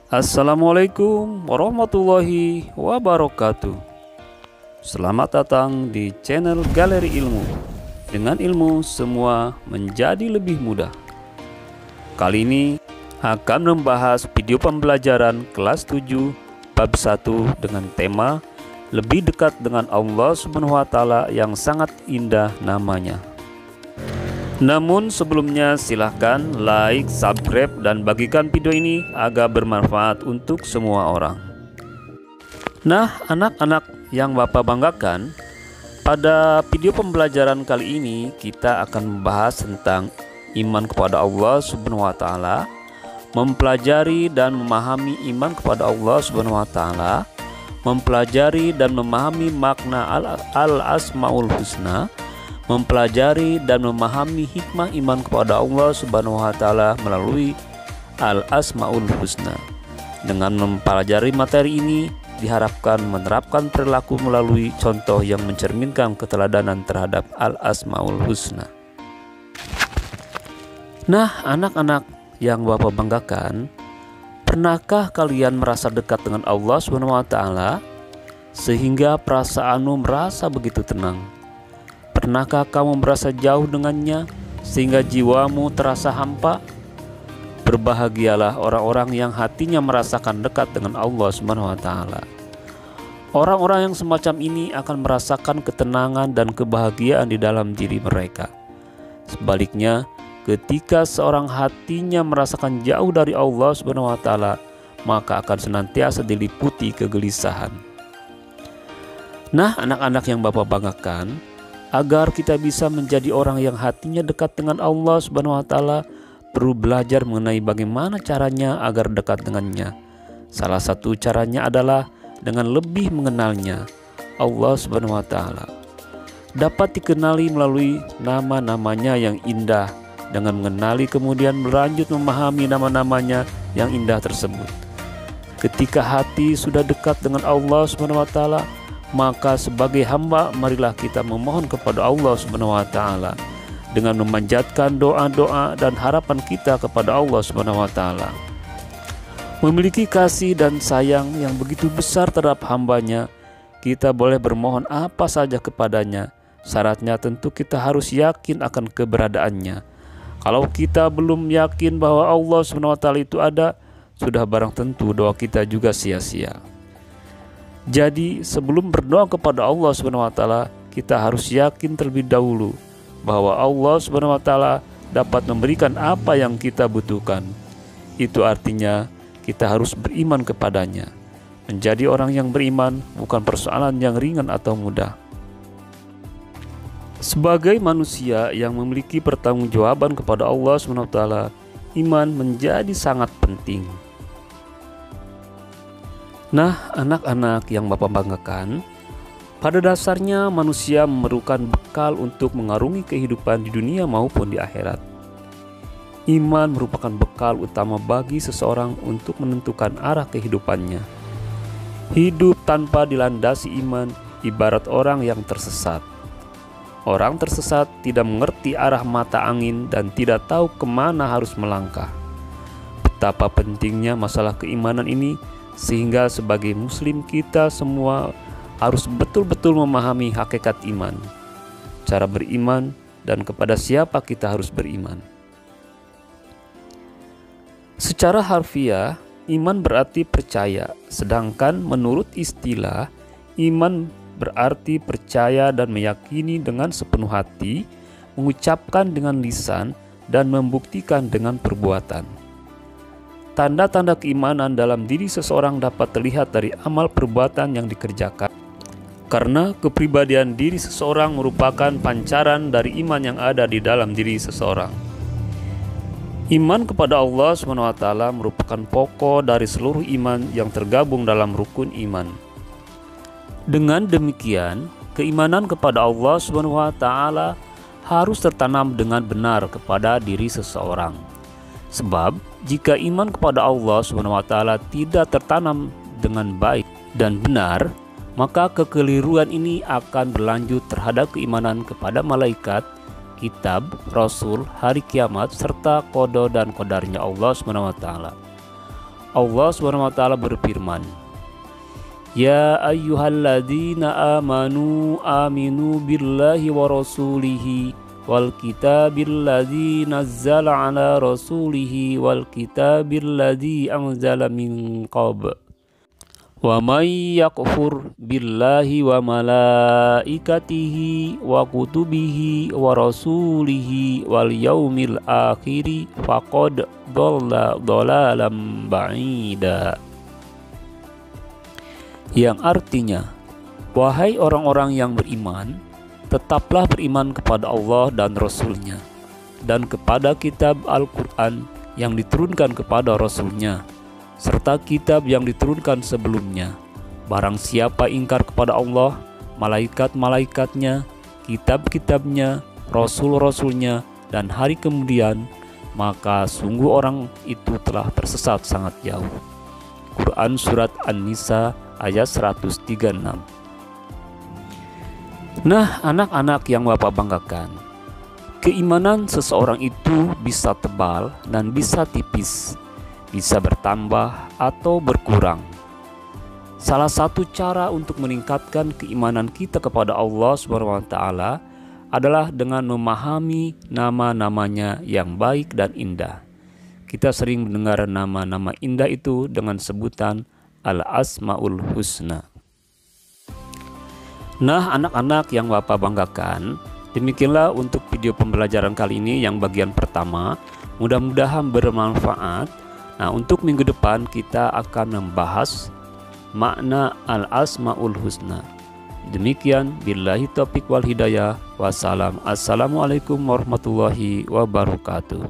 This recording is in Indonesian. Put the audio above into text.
Assalamualaikum warahmatullahi wabarakatuh. Selamat datang di channel Galeri Ilmu. Dengan ilmu semua menjadi lebih mudah. Kali ini akan membahas video pembelajaran kelas 7 bab 1 dengan tema lebih dekat dengan Allah Subhanahu wa taala yang sangat indah namanya. Namun sebelumnya silahkan like, subscribe, dan bagikan video ini agar bermanfaat untuk semua orang. Nah, anak-anak yang Bapak banggakan, pada video pembelajaran kali ini kita akan membahas tentang iman kepada Allah Subhanahu wa taala, mempelajari dan memahami iman kepada Allah Subhanahu wa taala, mempelajari dan memahami makna al-asmaul husna, mempelajari dan memahami hikmah iman kepada Allah Subhanahu wa taala melalui Al-Asmaul Husna. Dengan mempelajari materi ini diharapkan menerapkan perilaku melalui contoh yang mencerminkan keteladanan terhadap Al-Asmaul Husna. Nah, anak-anak yang Bapak banggakan, pernahkah kalian merasa dekat dengan Allah Subhanahu wa taala sehingga perasaanmu merasa begitu tenang? Pernahkah kamu merasa jauh dengannya sehingga jiwamu terasa hampa? Berbahagialah orang-orang yang hatinya merasakan dekat dengan Allah Subhanahu wa taala. Orang-orang yang semacam ini akan merasakan ketenangan dan kebahagiaan di dalam diri mereka. Sebaliknya, ketika seorang hatinya merasakan jauh dari Allah Subhanahu wa taala, maka akan senantiasa diliputi kegelisahan. Nah, anak-anak yang Bapak banggakan, agar kita bisa menjadi orang yang hatinya dekat dengan Allah Subhanahu wa taala, perlu belajar mengenai bagaimana caranya agar dekat dengannya. Salah satu caranya adalah dengan lebih mengenalnya. Allah Subhanahu wa taala dapat dikenali melalui nama-namanya yang indah. Dengan mengenali kemudian berlanjut memahami nama-namanya yang indah tersebut. Ketika hati sudah dekat dengan Allah Subhanahu wa taala, maka sebagai hamba marilah kita memohon kepada Allah Subhanahu wa taala dengan memanjatkan doa-doa dan harapan kita kepada Allah Subhanahu wa taala. Memiliki kasih dan sayang yang begitu besar terhadap hambanya, kita boleh bermohon apa saja kepadanya. Syaratnya tentu kita harus yakin akan keberadaannya. Kalau kita belum yakin bahwa Allah Subhanahu wa taala itu ada, sudah barang tentu doa kita juga sia-sia. Jadi sebelum berdoa kepada Allah Subhanahu wa taala, kita harus yakin terlebih dahulu bahwa Allah Subhanahu wa taala dapat memberikan apa yang kita butuhkan. Itu artinya kita harus beriman kepadanya. Menjadi orang yang beriman bukan persoalan yang ringan atau mudah. Sebagai manusia yang memiliki pertanggungjawaban kepada Allah Subhanahu wa taala, iman menjadi sangat penting. Nah, anak-anak yang Bapak banggakan, pada dasarnya manusia memerlukan bekal untuk mengarungi kehidupan di dunia maupun di akhirat. Iman merupakan bekal utama bagi seseorang untuk menentukan arah kehidupannya. Hidup tanpa dilandasi iman ibarat orang yang tersesat. Orang tersesat tidak mengerti arah mata angin dan tidak tahu kemana harus melangkah. Betapa pentingnya masalah keimanan ini, sehingga sebagai muslim kita semua harus betul-betul memahami hakikat iman, cara beriman, dan kepada siapa kita harus beriman. Secara harfiah, iman berarti percaya, sedangkan menurut istilah, iman berarti percaya dan meyakini dengan sepenuh hati, mengucapkan dengan lisan, dan membuktikan dengan perbuatan. Tanda-tanda keimanan dalam diri seseorang dapat terlihat dari amal perbuatan yang dikerjakan. Karena kepribadian diri seseorang merupakan pancaran dari iman yang ada di dalam diri seseorang. Iman kepada Allah SWT merupakan pokok dari seluruh iman yang tergabung dalam rukun iman. Dengan demikian, keimanan kepada Allah SWT harus tertanam dengan benar kepada diri seseorang. Sebab jika iman kepada Allah SWT tidak tertanam dengan baik dan benar, maka kekeliruan ini akan berlanjut terhadap keimanan kepada malaikat, kitab, rasul, hari kiamat, serta qada dan qadarnya Allah SWT. Allah SWT berfirman, Ya ayyuhalladzina amanu aminu billahi wa rasulihi wal kitabil ladzi nazzala ala rasulihi wal kitabil ladzi anzala min qabl wa may yakfur billahi wa malaikatihi wa kutubihi wa rasulihi wal yaumil akhiri faqad dhalla dhalalan ba'ida. Yang artinya, wahai orang-orang yang beriman, tetaplah beriman kepada Allah dan Rasul-Nya, dan kepada kitab Al-Quran yang diturunkan kepada Rasul-Nya, serta kitab yang diturunkan sebelumnya. Barang siapa ingkar kepada Allah, malaikat-malaikatnya, kitab-kitabnya, Rasul-Rasul-Nya, dan hari kemudian, maka sungguh orang itu telah tersesat sangat jauh. Quran Surat An-Nisa ayat 136. Nah, anak-anak yang Bapak banggakan, keimanan seseorang itu bisa tebal dan bisa tipis, bisa bertambah atau berkurang. Salah satu cara untuk meningkatkan keimanan kita kepada Allah SWT adalah dengan memahami nama-namanya yang baik dan indah. Kita sering mendengar nama-nama indah itu dengan sebutan Al-Asmaul Husna. Nah, anak-anak yang Bapak banggakan, demikianlah untuk video pembelajaran kali ini yang bagian pertama. Mudah-mudahan bermanfaat. Nah, untuk minggu depan kita akan membahas makna Al-Asmaul Husna. Demikian, billahi taufiq wal hidayah. Wassalam. Assalamualaikum warahmatullahi wabarakatuh.